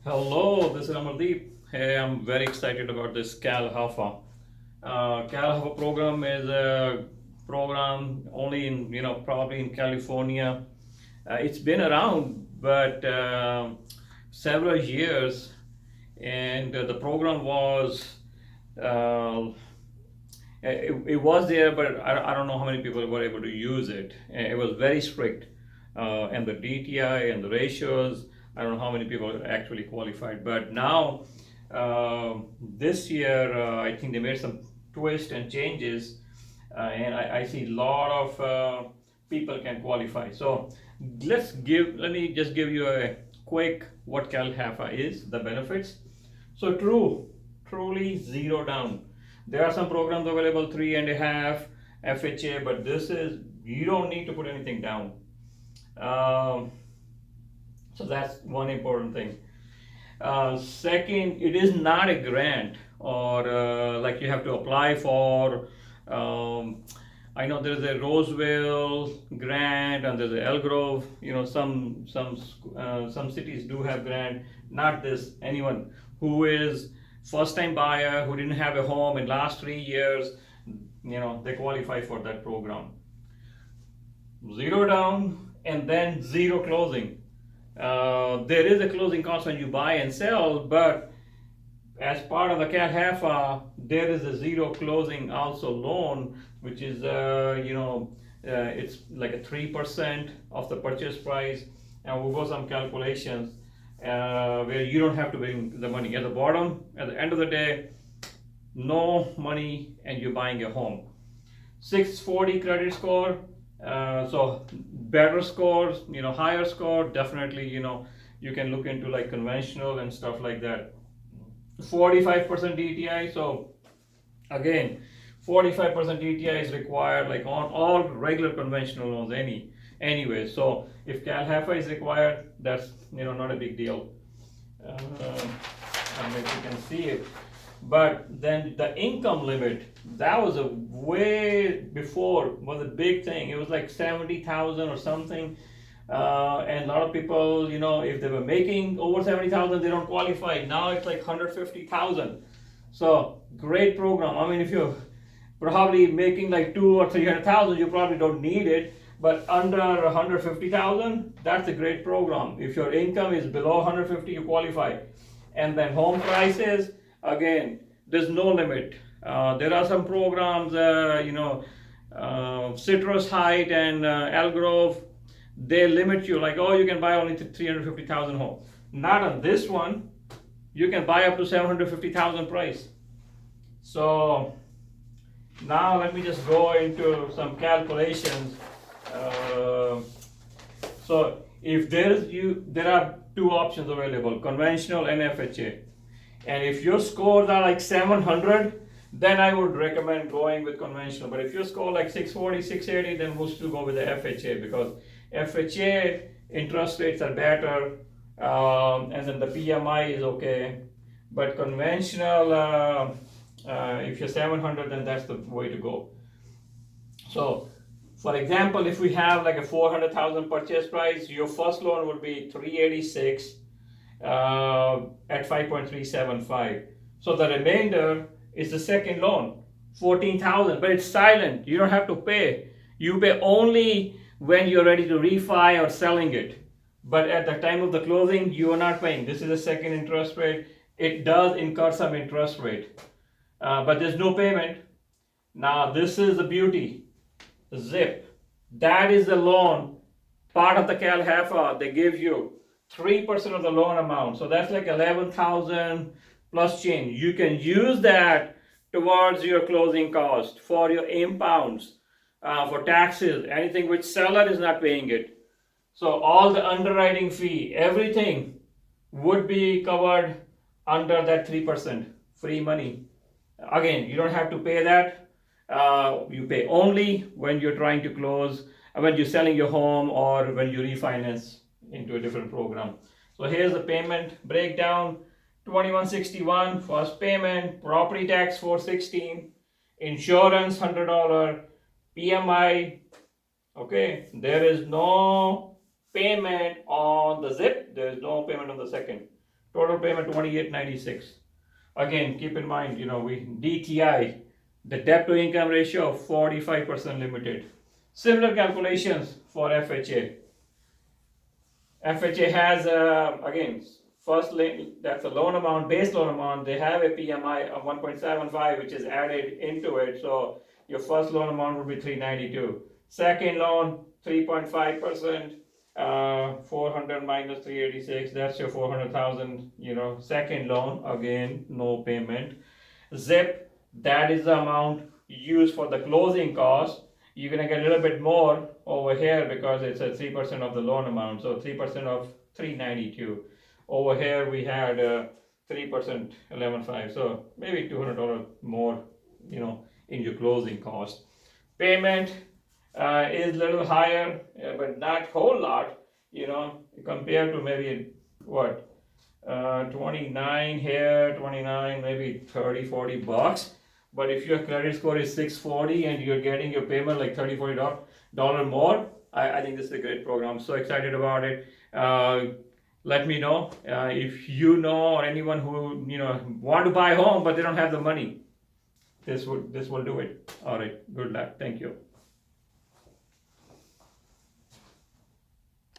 Hello, this is Amardeep. Hey, I'm very excited about this Calhfa. Calhfa program is a program only in, probably in California. It's been around, but several years, and the program was, uh, it was there, but I don't know how many people were able to use it. It was very strict, and the DTI and the ratios. I don't know how many people actually qualified, but now this year I think they made some twists and changes, and I see a lot of people can qualify. So let me just give you a quick what Calhfa is, the benefits. So truly zero down. There are some programs available 3.5 FHA, but this is you don't need to put anything down. Um, so that's one important thing. Second, it is not a grant or like you have to apply for. Um, I know there's a Roseville grant and there's a Elgrove. Some cities do have grant. Not this. Anyone who is first time buyer who didn't have a home in last 3 years, they qualify for that program. Zero down and then zero closing. There is a closing cost when you buy and sell, but as part of the Calhfa, there is a zero closing also loan, which is it's like a 3% of the purchase price, and we'll go some calculations where you don't have to bring the money at the bottom. At the end of the day, no money, and you're buying a home. 640 credit score, so better scores, higher score, definitely, you can look into like conventional and stuff like that. 45% DTI, so again, 45% DTI is required like on all regular conventional loans anyway. So if Calhfa is required, that's not a big deal. I mean, if you can see it. But then the income limit, that was a way before, was a big thing. It was like 70,000 or something. And a lot of people, if they were making over 70,000, they don't qualify. Now it's like 150,000. So great program. I mean, if you're probably making like 200,000 or 300,000, you probably don't need it. But under 150,000, that's a great program. If your income is below 150, you qualify. And then home prices, again, there's no limit. There are some programs, Citrus Height and Elgrove, they limit you like, oh, you can buy only 350,000 home. Not on this one. You can buy up to 750,000 price. So now let me just go into some calculations. So if there are two options available, conventional and FHA. And if your scores are like 700, then I would recommend going with conventional. But if you score like 640, 680, then we'll still go with the FHA, because FHA interest rates are better, and then the PMI is okay. But conventional, if you're 700, then that's the way to go. So, for example, if we have like a 400,000 purchase price, your first loan would be 386 at 5.375. So the remainder is the second loan, 14,000, but it's silent. You don't have to pay. You pay only when you're ready to refi or selling it. But at the time of the closing, you are not paying. This is the second interest rate. It does incur some interest rate, but there's no payment. Now this is the beauty. Zip. That is the loan. Part of the Calhfa, they give you 3% of the loan amount. So that's like 11,000 plus change. You can use that towards your closing cost, for your impounds, for taxes, anything which seller is not paying it. So all the underwriting fee, everything would be covered under that 3% free money. Again, you don't have to pay that. You pay only when you're trying to close, when you're selling your home, or when you refinance into a different program. So here's the payment breakdown. 2161 first payment, property tax 416, insurance $100, PMI. Okay, there is no payment on the zip, there is no payment on the second. Total payment 2896. Again, keep in mind, we DTI, the debt to income ratio of 45% limited. Similar calculations for FHA. FHA has, again, that's a loan amount, base loan amount. They have a PMI of 1.75, which is added into it. So your first loan amount would be 392. Second loan, 3.5%, 400 minus 386, that's your 400,000, second loan, again, no payment. Zip, that is the amount used for the closing cost. You're gonna get a little bit more over here because it's at 3% of the loan amount, so 3% of 392. Over here we had 3%, 11.5, so maybe $200 more, in your closing cost. Payment is a little higher, but not whole lot, compared to maybe what, 29 here, 29, maybe 30, $40. But if your credit score is 640 and you're getting your payment like $30, $40 more, I think this is a great program. I'm so excited about it. Let me know if you know or anyone who want to buy a home but they don't have the money. This will do it. All right. Good luck. Thank you.